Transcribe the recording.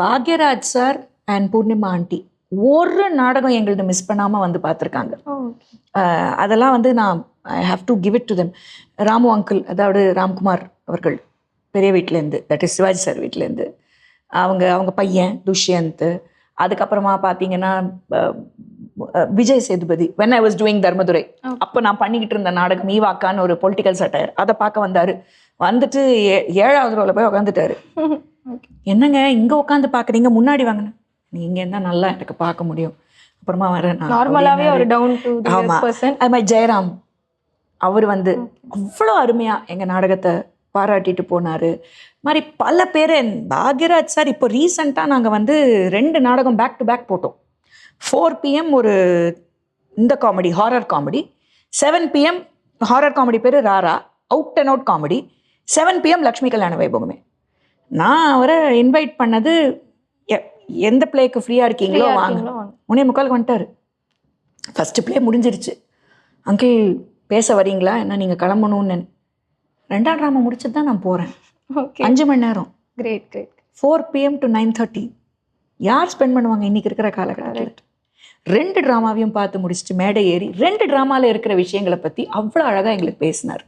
Bhagyaraj sir and Poornima aunty ஒரு நாடகம் எங்களது மிஸ் பண்ணாமல் வந்து பார்த்துருக்காங்க. அதெல்லாம் வந்து நான் I have to give it to them. Ramu uncle, அதாவது ராம்குமார் அவர்கள் பெரிய வீட்டிலேருந்து, தட் இஸ் சிவாஜி சார் வீட்டிலேருந்து, அவங்க பையன் துஷ்யந்த், அதுக்கப்புறமா பார்த்தீங்கன்னா Vijay Sethupathi, when I was doing Dharmadurai, அப்போ நான் பண்ணிக்கிட்டு இருந்த நாடகம் ஈவாக்கான்னு ஒரு பொலிட்டிக்கல் சட்டையர், அதை பார்க்க வந்தார். வந்துட்டு 7வது ரோவில் போய் உட்காந்துட்டாரு. என்னங்க இங்கே உட்காந்து பார்க்குறீங்க, முன்னாடி வாங்கினேன், நீங்கள் இருந்தால் நல்லா எனக்கு பார்க்க முடியும், அப்புறமா வரேன். நார்மலாகவே ஒரு டவுன் டு பர்சன். அது மாதிரி ஜெயராம், அவர் வந்து அவ்வளோ அருமையாக எங்கள் நாடகத்தை பாராட்டிட்டு போனார். மாதிரி பல பேர். பாக்யராஜ் சார் இப்போ ரீசண்டாக நாங்கள் வந்து 2 நாடகம் பேக் டு பேக் போட்டோம். 4 PM ஒரு இந்த comedy, horror comedy, 7 PM horror comedy பேர் ராரா, out and out comedy, 7 PM Lakshmi Kalyana Vaibhogame. நான் அவரை இன்வைட் பண்ணது எந்த பிளேக்கு ஃப்ரீயாக இருக்கீங்களோ வாங்க, 3:45 வந்துட்டார். ஃபஸ்ட்டு பிளே முடிஞ்சிருச்சு. அங்கிள் பேச வரீங்களா, என்ன நீங்கள் கிளம்பணும்னு. 2ஆம் ட்ராமா முடிச்சுட்டு தான் நான் போகிறேன். 5 மணி நேரம். Great great. 4 PM to 9:30 யார் ஸ்பெண்ட் பண்ணுவாங்க இன்றைக்கி இருக்கிற காலகட்டத்தில்? 2 ட்ராமாவையும் பார்த்து முடிச்சுட்டு மேடை ஏறி 2 ட்ராமாவில் இருக்கிற விஷயங்களை பற்றி அவ்வளோ அழகாக எங்களுக்கு பேசினார்.